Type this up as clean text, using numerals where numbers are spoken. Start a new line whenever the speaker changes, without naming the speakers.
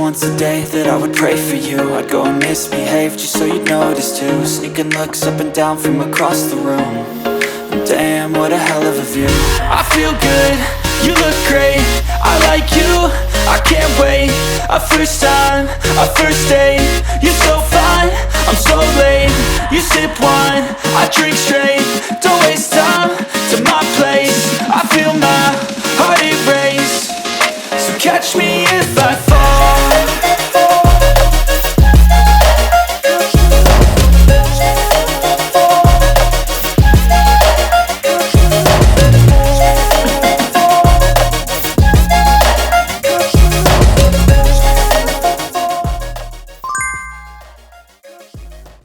once a day that I would pray for you. I'd go and misbehave just so you'd notice too. Sneaking looks up and down from across the room. And damn, what a hell of a view. I feel good, you look great, I like you, I can't wait. A first time, a first date. You're so fine, I'm so late. You sip wine, I drink straight. Don't waste time to my place. I feel my heart erase. So catch me in